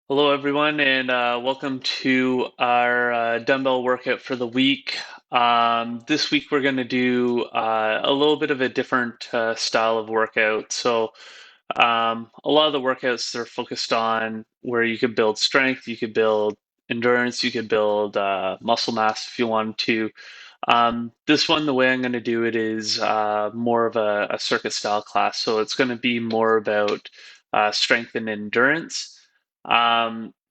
Hello, everyone, and welcome to our dumbbell workout for the week. This week, we're going to do a little bit of a different style of workout. A lot of the workouts are focused on where you could build strength, you could build endurance, you could build muscle mass if you wanted to. This one, the way I'm going to do it is more of a circuit style class. So it's going to be more about strength and endurance.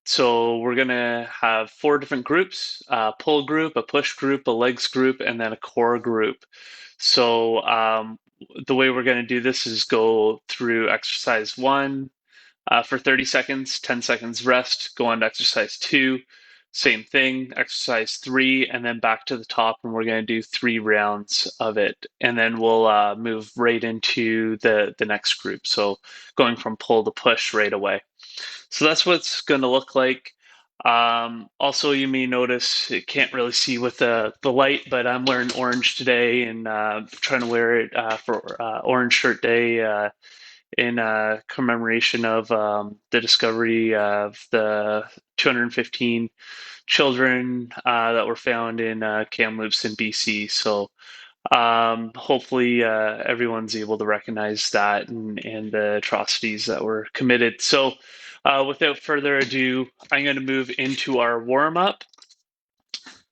So we're going to have four different groups: a pull group, a push group, a legs group, and then a core group. So the way we're going to do this is go through exercise one for 30 seconds, 10 seconds rest, go on to exercise two, same thing, exercise three, and then back to the top. And we're going to do 3 rounds of it. And then we'll move right into the next group. So going from pull to push right away. So that's what it's going to look like. Also, you may notice you can't really see with the light, but I'm wearing orange today and trying to wear it for Orange Shirt Day in commemoration of the discovery of the 215 children that were found in Kamloops in BC. So hopefully everyone's able to recognize that and the atrocities that were committed. So without further ado, I'm going to move into our warm up.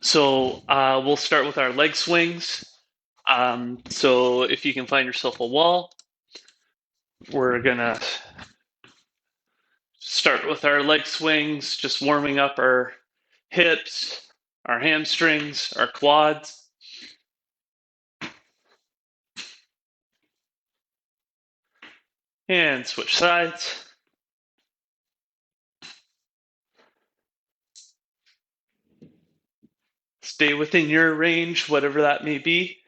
So we'll start with our leg swings. So if you can find yourself a wall, we're going to start with our leg swings, just warming up our hips, our hamstrings, our quads. And switch sides. Stay within your range, whatever that may be.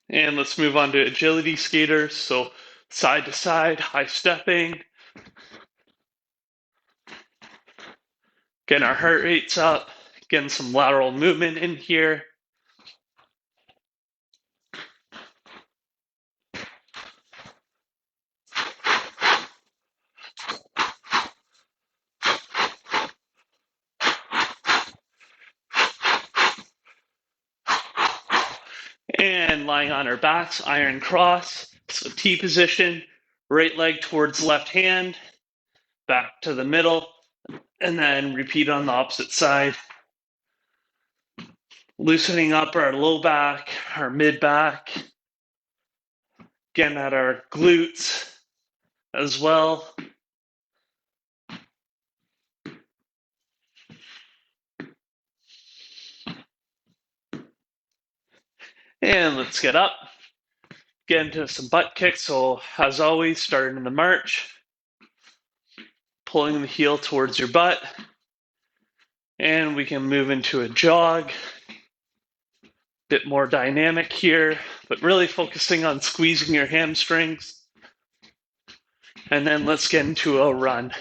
And let's move on to agility skaters. So side to side, high stepping. Getting our heart rates up, getting some lateral movement in here. And lying on our backs, iron cross. So T position, right leg towards left hand, back to the middle, and then repeat on the opposite side. Loosening up our low back, our mid back, getting at our glutes as well. And let's get up, get into some butt kicks. So as always, starting in the march, pulling the heel towards your butt, and we can move into a jog. Bit more dynamic here, but really focusing on squeezing your hamstrings. And then let's get into a run.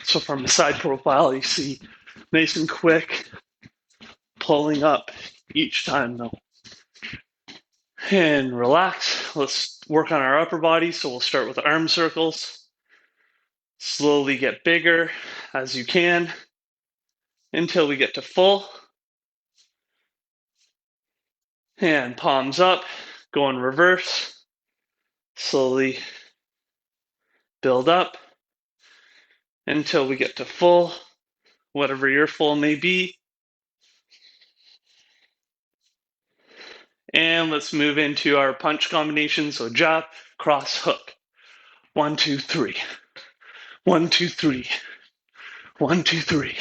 So from the side profile, you see nice and quick, pulling up each time though. And relax. Let's work on our upper body. So we'll start with arm circles. Slowly get bigger as you can until we get to full. And palms up, go in reverse. Slowly build up until we get to full, whatever your full may be. And let's move into our punch combination. So jab, cross, hook. 1, 2, 3. 1, 2, 3. 1, 2, 3.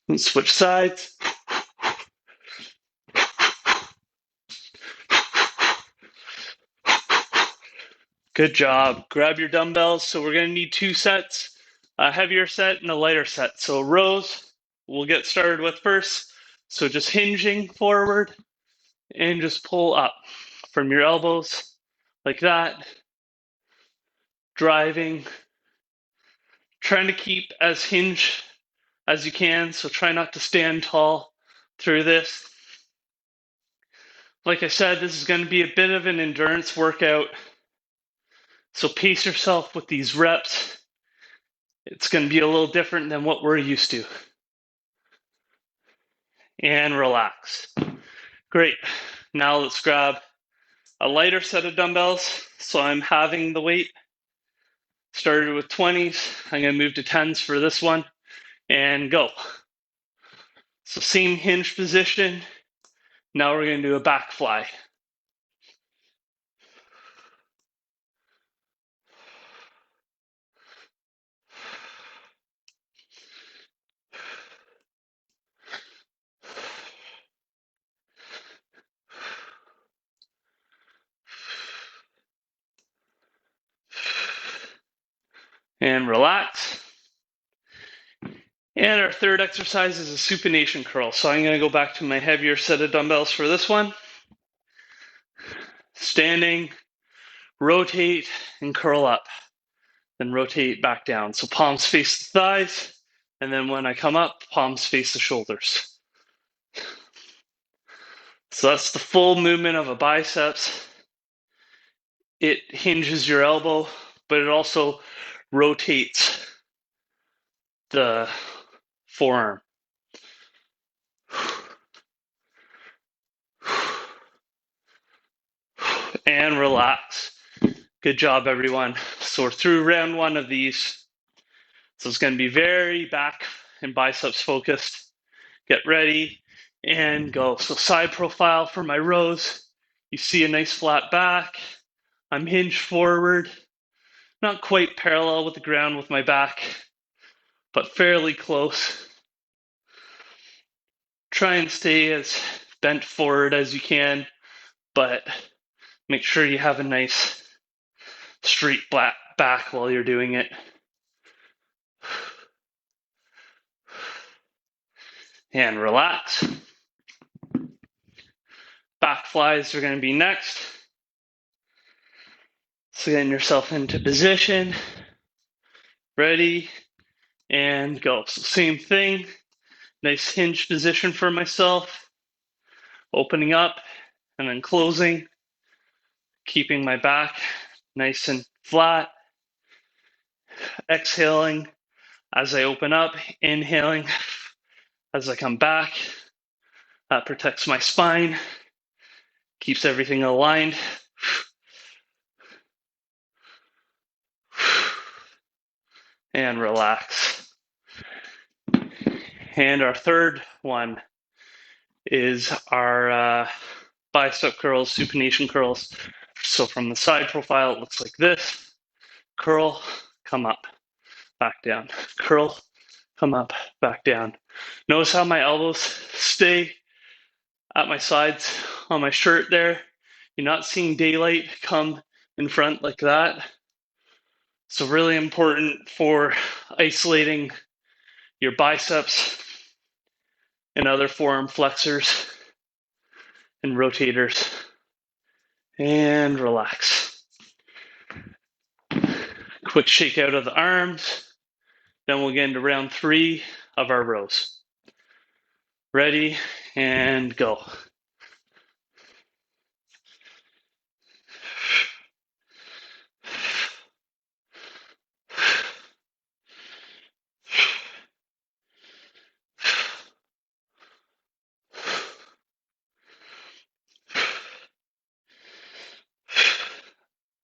And switch sides. Good job. Grab your dumbbells. So we're going to need 2 sets, a heavier set and a lighter set. So rows, we'll get started with first. So just hinging forward and just pull up from your elbows like that. Driving, trying to keep as hinged as you can. So try not to stand tall through this. Like I said, this is going to be a bit of an endurance workout. So pace yourself with these reps. It's going to be a little different than what we're used to. And relax. Great. Now let's grab a lighter set of dumbbells. So I'm halving the weight. Started with 20s. I'm going to move to 10s for this one. And go. So same hinge position. Now we're going to do a back fly. And relax. And our third exercise is a supination curl. So I'm going to go back to my heavier set of dumbbells for this one. Standing, rotate, and curl up. Then rotate back down. So palms face the thighs. And then when I come up, palms face the shoulders. So that's the full movement of a biceps. It hinges your elbow, but it also rotates the forearm. And relax. Good job, everyone. So we're through round one of these. So it's going to be very back and biceps focused. Get ready and go. So side profile for my rows. You see a nice flat back. I'm hinged forward. Not quite parallel with the ground with my back, but fairly close. Try and stay as bent forward as you can, but make sure you have a nice straight back while you're doing it. And relax. Back flies are going to be next. So getting yourself into position. Ready, and go. So same thing. Nice hinge position for myself. Opening up and then closing. Keeping my back nice and flat. Exhaling as I open up. Inhaling as I come back. That protects my spine. Keeps everything aligned. And relax. And our third one is our bicep curls, supination curls. So from the side profile, it looks like this. Curl, come up, back down. Curl, come up, back down. Notice how my elbows stay at my sides on my shirt there. You're not seeing daylight come in front like that. So really important for isolating your biceps and other forearm flexors and rotators. And relax. Quick shake out of the arms. Then we'll get into round 3 of our rows. Ready, and go.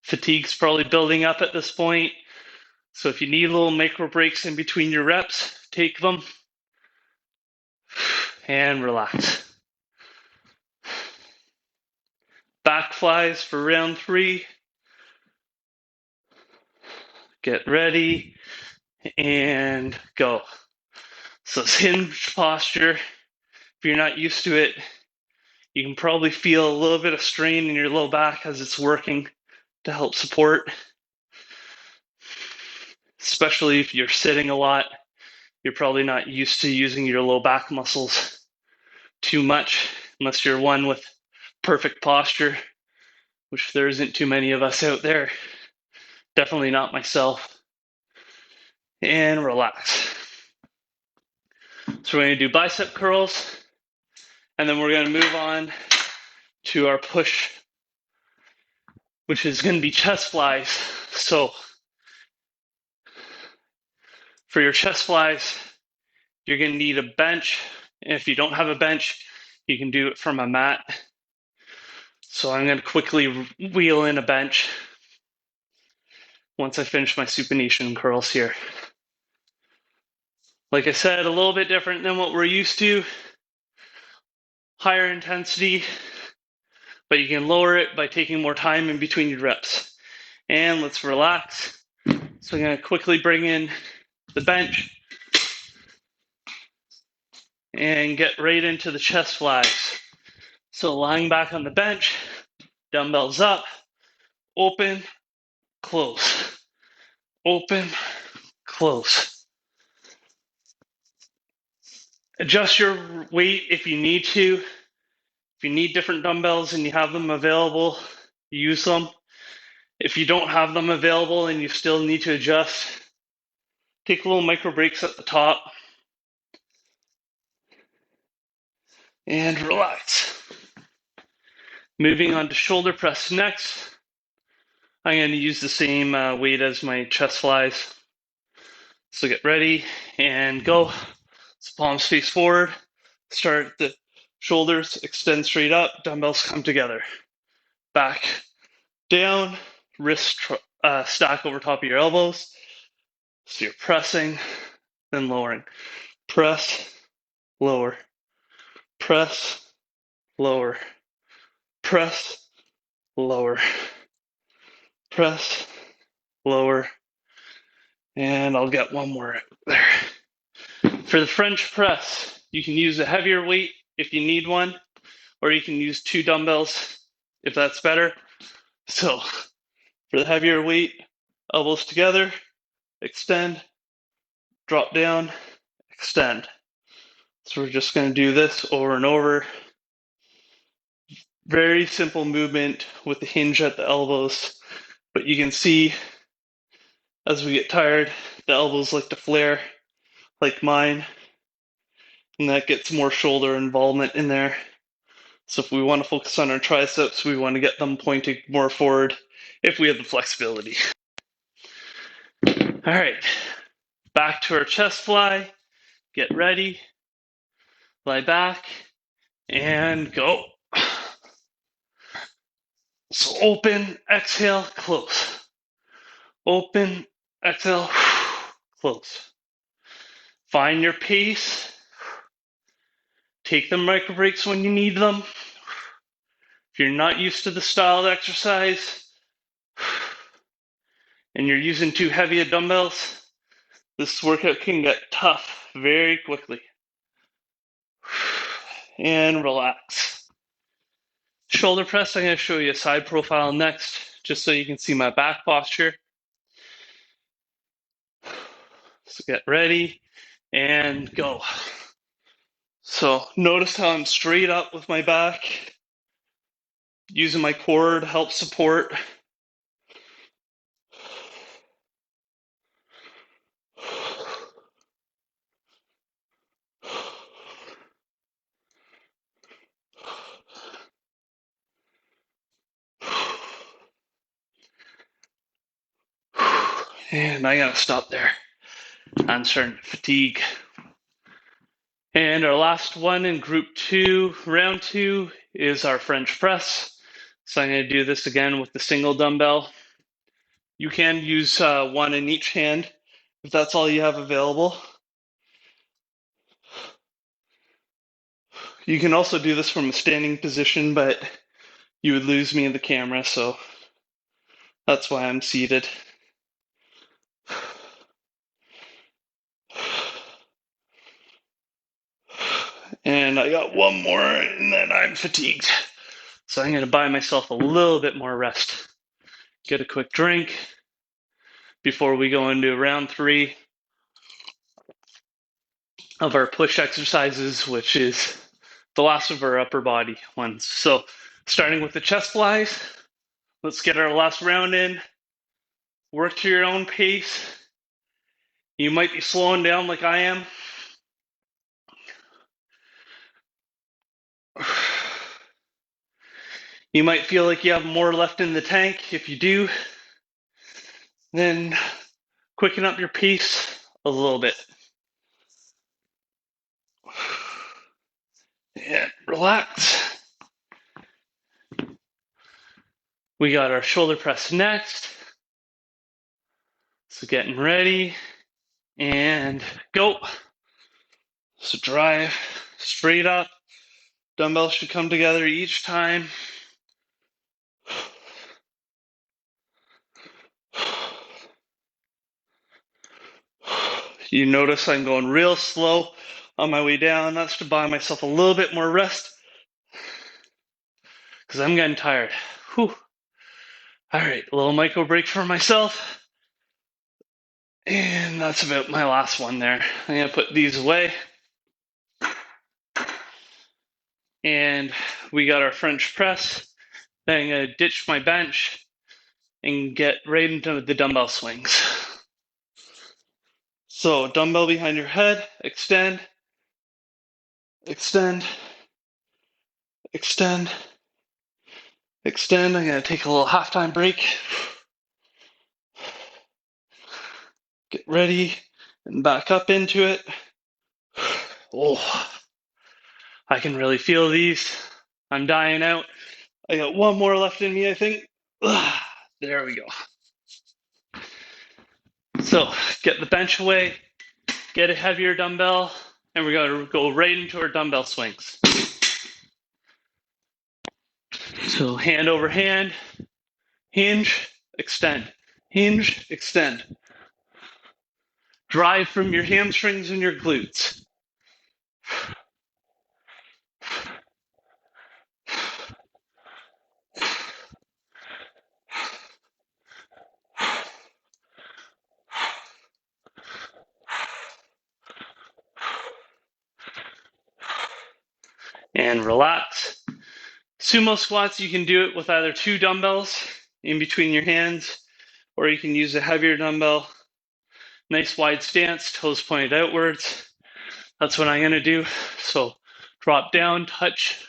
Fatigue's probably building up at this point. So if you need little micro breaks in between your reps, take them and relax. Back flies for round 3. Get ready and go. So it's hinge posture. If you're not used to it, you can probably feel a little bit of strain in your low back as it's working to help support. Especially if you're sitting a lot, you're probably not used to using your low back muscles too much, unless you're one with perfect posture, which there isn't too many of us out there. Definitely not myself. And relax. So we're going to do bicep curls, and then we're going to move on to our push, which is going to be chest flies. So for your chest flies, you're going to need a bench. And if you don't have a bench, you can do it from a mat. So I'm going to quickly wheel in a bench once I finish my supination curls here. Like I said, a little bit different than what we're used to. Higher intensity, but you can lower it by taking more time in between your reps. And let's relax. So I'm going to quickly bring in the bench and get right into the chest flies. So lying back on the bench, dumbbells up, open, close, open, close. Adjust your weight if you need to. If you need different dumbbells and you have them available, use them. If you don't have them available and you still need to adjust, take little micro breaks at the top and relax. Moving on to shoulder press next. I'm going to use the same weight as my chest flies. So get ready and go. So palms face forward. Start at the shoulders, extend straight up, dumbbells come together. Back, down, wrist stack over top of your elbows. So you're pressing, then lowering. Press, lower. Press, lower. Press, lower. Press, lower. And I'll get one more out there. For the French press, you can use a heavier weight if you need one, or you can use 2 dumbbells if that's better. So for the heavier weight, elbows together, extend, drop down, extend. So we're just going to do this over and over. Very simple movement with the hinge at the elbows, but you can see as we get tired, the elbows like to flare like mine, and that gets more shoulder involvement in there. So if we want to focus on our triceps, we want to get them pointing more forward if we have the flexibility. All right, back to our chest fly. Get ready, lie back, and go. So open, exhale, close. Open, exhale, close. Find your pace. Take the micro breaks when you need them. If you're not used to the style of exercise and you're using too heavy of dumbbells, this workout can get tough very quickly. And relax. Shoulder press, I'm going to show you a side profile next, just so you can see my back posture. So get ready and go. So notice how I'm straight up with my back, using my core to help support. And I gotta stop there. I'm starting to fatigue. And our last one in group 2, round 2, is our French press. So I'm going to do this again with the single dumbbell. You can use one in each hand if that's all you have available. You can also do this from a standing position, but you would lose me in the camera, so that's why I'm seated. And I got one more, and then I'm fatigued. So I'm going to buy myself a little bit more rest. Get a quick drink before we go into round 3 of our push exercises, which is the last of our upper body ones. So starting with the chest flies, let's get our last round in. Work to your own pace. You might be slowing down like I am. You might feel like you have more left in the tank. If you do, then quicken up your pace a little bit. And relax. We got our shoulder press next. So getting ready and go. So drive straight up. Dumbbells should come together each time. You notice I'm going real slow on my way down. That's to buy myself a little bit more rest because I'm getting tired. Whew. All right, a little micro break for myself. And that's about my last one there. I'm going to put these away. And we got our French press. Then I'm going to ditch my bench and get right into the dumbbell swings. So dumbbell behind your head, extend, extend, extend, extend. I'm going to take a little halftime break. Get ready and back up into it. Oh, I can really feel these. I'm dying out. I got one more left in me, I think. There we go. So get the bench away, get a heavier dumbbell, and we're going to go right into our dumbbell swings. So hand over hand, hinge, extend, hinge, extend. Drive from your hamstrings and your glutes. And relax. Sumo squats, you can do it with either 2 dumbbells in between your hands, or you can use a heavier dumbbell. Nice wide stance, toes pointed outwards. That's what I'm going to do. So drop down, touch,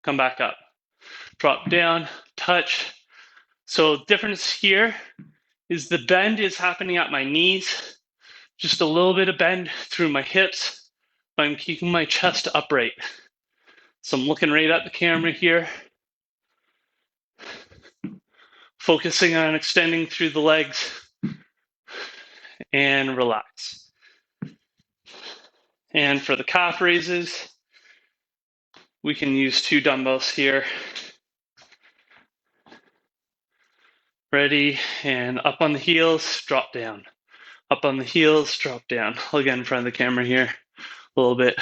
come back up. Drop down, touch. So difference here is the bend is happening at my knees. Just a little bit of bend through my hips, but I'm keeping my chest upright. So I'm looking right at the camera here, focusing on extending through the legs, and relax. And for the calf raises, we can use 2 dumbbells here. Ready, and up on the heels, drop down. Up on the heels, drop down. I'll get in front of the camera here a little bit.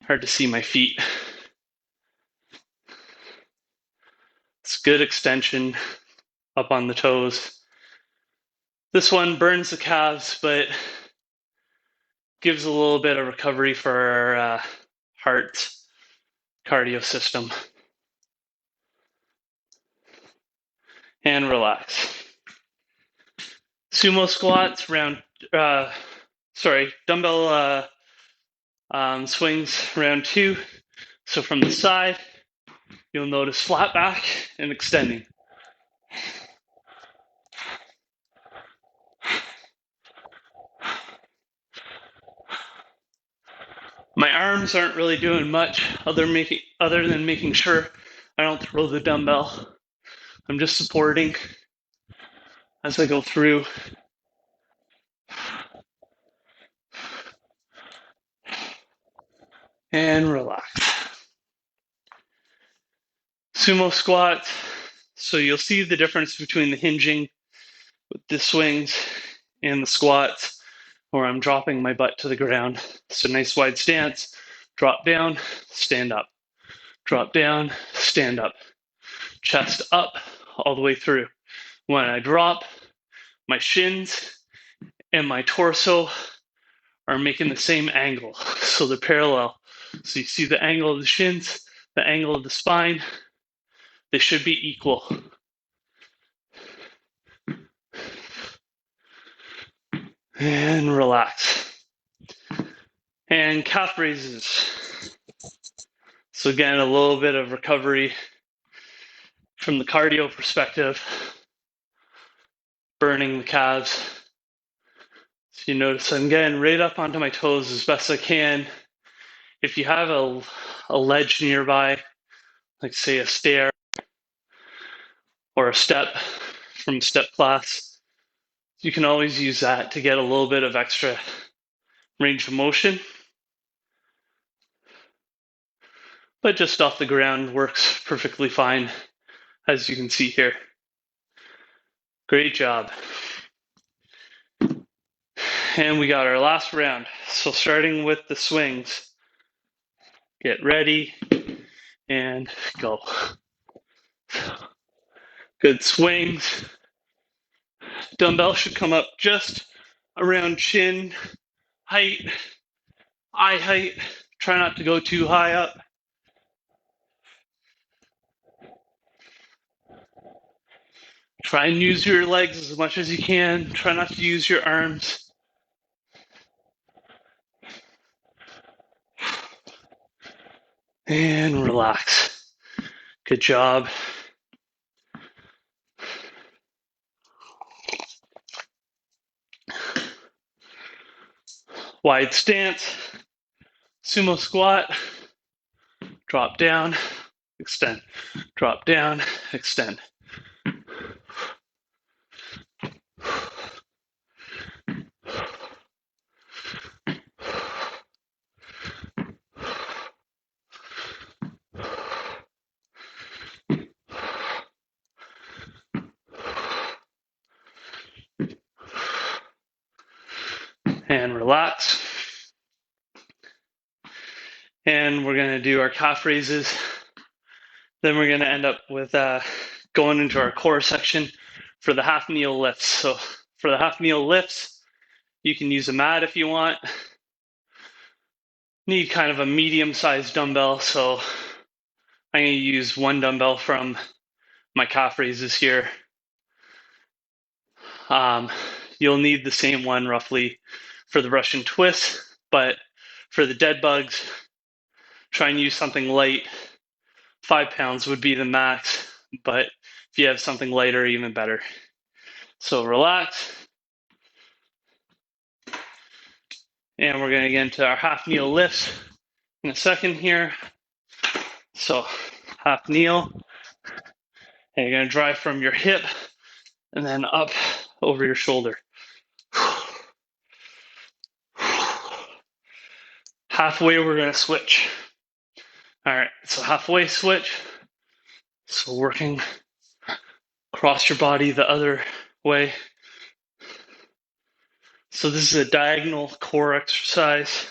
Hard to see my feet. It's good extension up on the toes. This one burns the calves, but gives a little bit of recovery for our heart cardio system. And relax. Sumo squats, dumbbell swings round 2. So from the side, you'll notice flat back and extending. My arms aren't really doing much other than making sure I don't throw the dumbbell. I'm just supporting as I go through. And relax. Sumo squats. So you'll see the difference between the hinging with the swings and the squats, where I'm dropping my butt to the ground. So nice wide stance, drop down, stand up. Drop down, stand up. Chest up all the way through. When I drop, my shins and my torso are making the same angle. So they're parallel. So you see the angle of the shins, the angle of the spine, they should be equal. And relax. And calf raises. So again, a little bit of recovery from the cardio perspective, burning the calves. So you notice I'm getting right up onto my toes as best I can. If you have a ledge nearby, like say a stair or a step from step class, you can always use that to get a little bit of extra range of motion. But just off the ground works perfectly fine, as you can see here. Great job. And we got our last round. So starting with the swings, get ready and go. Good swings. Dumbbell should come up just around chin height, eye height. Try not to go too high up. Try and use your legs as much as you can. Try not to use your arms. And relax. Good job. Wide stance. Sumo squat. Drop down. Extend. Drop down. Extend. And relax. And we're going to do our calf raises. Then we're going to end up with going into our core section for the half kneel lifts. So for the half kneel lifts, you can use a mat if you want. Need kind of a medium-sized dumbbell, so I'm going to use one dumbbell from my calf raises here. You'll need the same one roughly for the Russian twist, but for the dead bugs, try and use something light. 5 pounds would be the max, but if you have something lighter, even better. So relax. And we're going to get into our half kneel lifts in a second here. So half kneel, and you're going to drive from your hip and then up over your shoulder. Halfway, we're going to switch. All right, so halfway switch. So working across your body the other way. So this is a diagonal core exercise.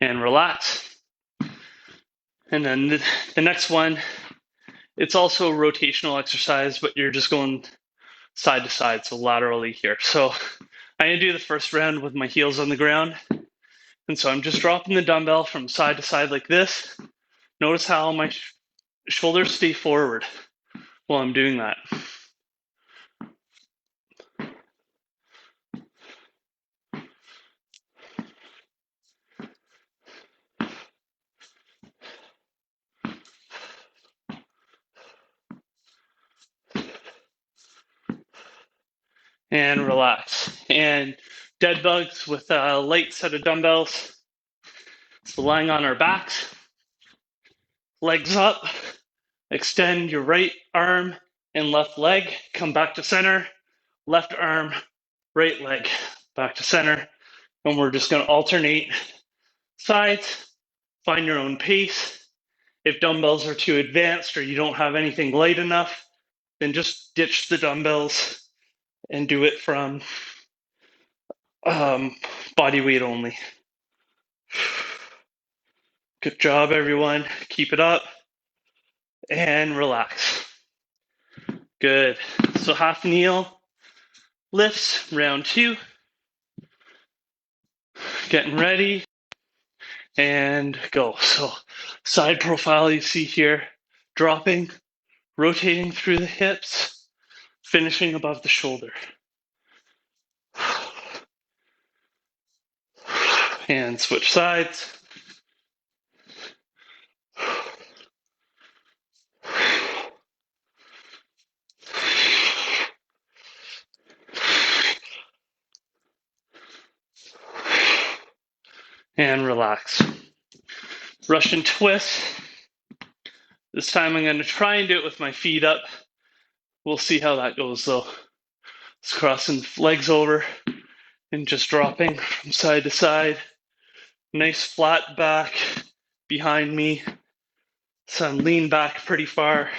And relax. And then the next one, it's also a rotational exercise, but you're just going side to side, so laterally here. So I'm going to do the first round with my heels on the ground. And so I'm just dropping the dumbbell from side to side like this. Notice how my shoulders stay forward while I'm doing that. And relax. And dead bugs with a light set of dumbbells. So lying on our backs, legs up, extend your right arm and left leg, come back to center, left arm, right leg, back to center. And we're just going to alternate sides, find your own pace. If dumbbells are too advanced or you don't have anything light enough, then just ditch the dumbbells and do it from body weight only. Good job, everyone. Keep it up and relax. Good. So half kneel lifts, round 2. Getting ready and go. So side profile you see here, dropping, rotating through the hips, finishing above the shoulder. And switch sides. and relax. Russian twist. This time I'm going to try and do it with my feet up. We'll see how that goes though. Just crossing legs over and just dropping from side to side. Nice flat back behind me. So I'm lean back pretty far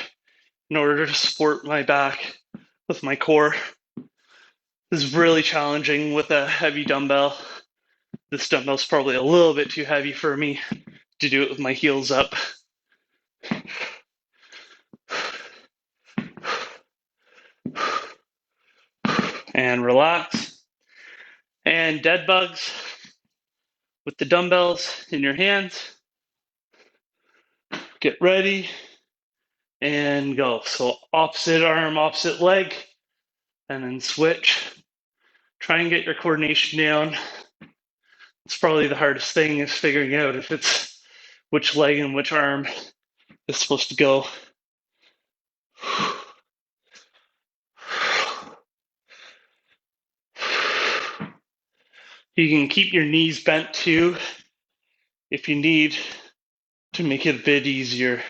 in order to support my back with my core. This is really challenging with a heavy dumbbell. This dumbbell's probably a little bit too heavy for me to do it with my heels up. And relax. And dead bugs with the dumbbells in your hands. Get ready and go. So opposite arm, opposite leg, and then switch. Try and get your coordination down. It's probably the hardest thing is figuring out if it's which leg and which arm is supposed to go. You can keep your knees bent too if you need to make it a bit easier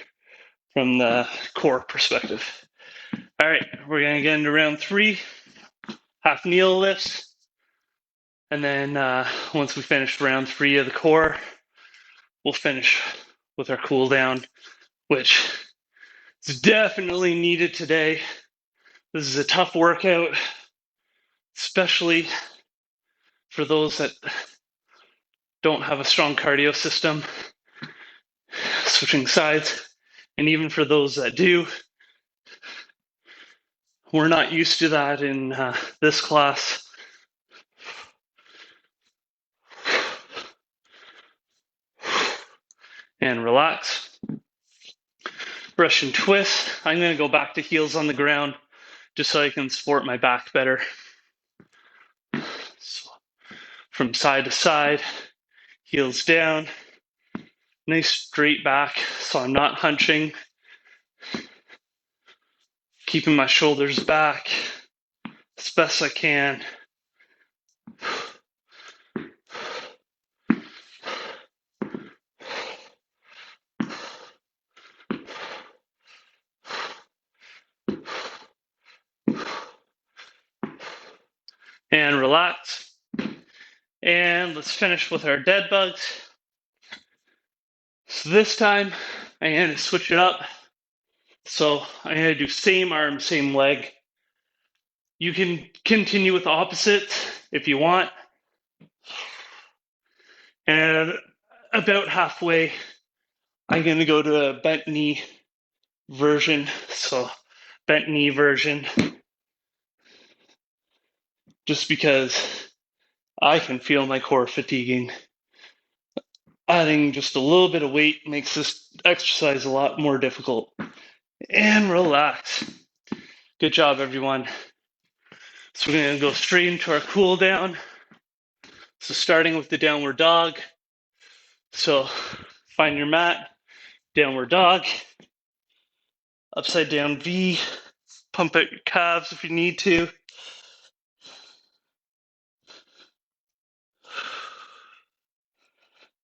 from the core perspective. All right, we're going to get into round 3, half kneel lifts. And then once we finish round 3 of the core, we'll finish with our cool down, which is definitely needed today. This is a tough workout, especially for those that don't have a strong cardio system, switching sides, and even for those that do. We're not used to that in this class. And relax. Russian twist. I'm going to go back to heels on the ground just so I can support my back better. So, from side to side, heels down. Nice straight back so I'm not hunching. Keeping my shoulders back as best I can. And relax. And let's finish with our dead bugs. So this time, I'm going to switch it up. So I'm going to do same arm, same leg. You can continue with opposites if you want. And about halfway, I'm going to go to a bent knee version. So bent knee version. Just because I can feel my core fatiguing. Adding just a little bit of weight makes this exercise a lot more difficult. And relax. Good job, everyone. So we're going to go straight into our cool down. So starting with the downward dog. So find your mat, downward dog, upside down V, pump out your calves if you need to.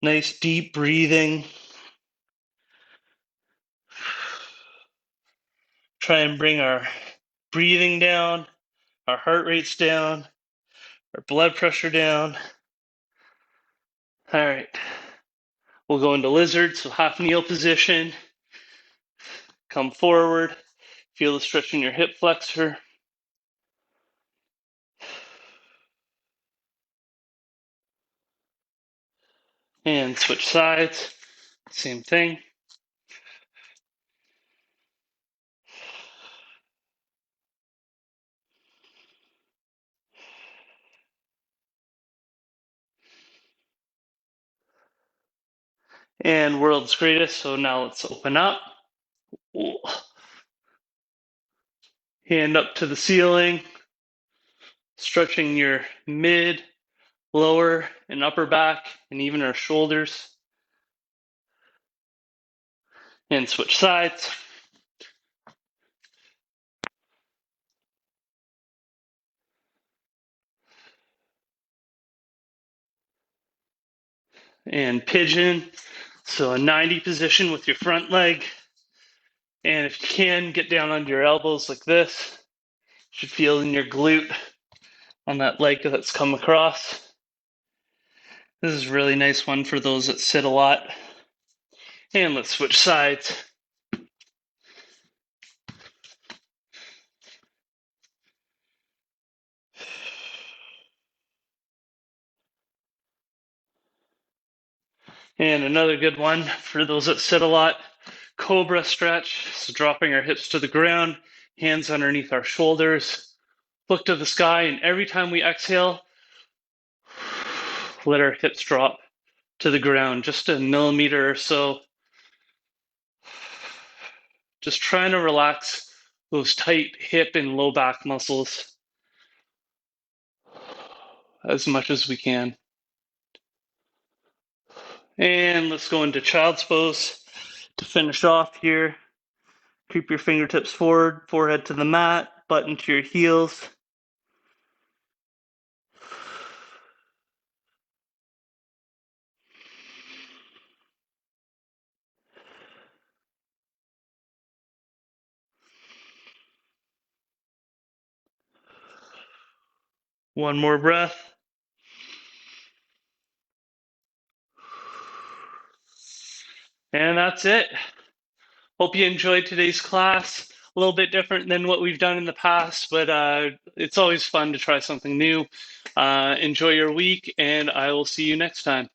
Nice deep breathing. Try and bring our breathing down, our heart rates down, our blood pressure down. All right. We'll go into lizard, so half kneel position. Come forward. Feel the stretch in your hip flexor. And switch sides. Same thing. And world's greatest, so now let's open up. Hand up to the ceiling, stretching your mid, lower, and upper back, and even our shoulders. And switch sides. and pigeon. So a 90 position with your front leg. And if you can, get down onto your elbows like this. You should feel in your glute on that leg that's come across. This is a really nice one for those that sit a lot. And let's switch sides. And another good one for those that sit a lot, Cobra Stretch. So dropping our hips to the ground, hands underneath our shoulders, look to the sky, and every time we exhale, let our hips drop to the ground, just a millimeter or so. Just trying to relax those tight hip and low back muscles as much as we can. And let's go into child's pose to finish off here. Keep your fingertips forward, forehead to the mat, button to your heels. One more breath. And that's it. Hope you enjoyed today's class. A little bit different than what we've done in the past, but it's always fun to try something new. Enjoy your week, and I will see you next time.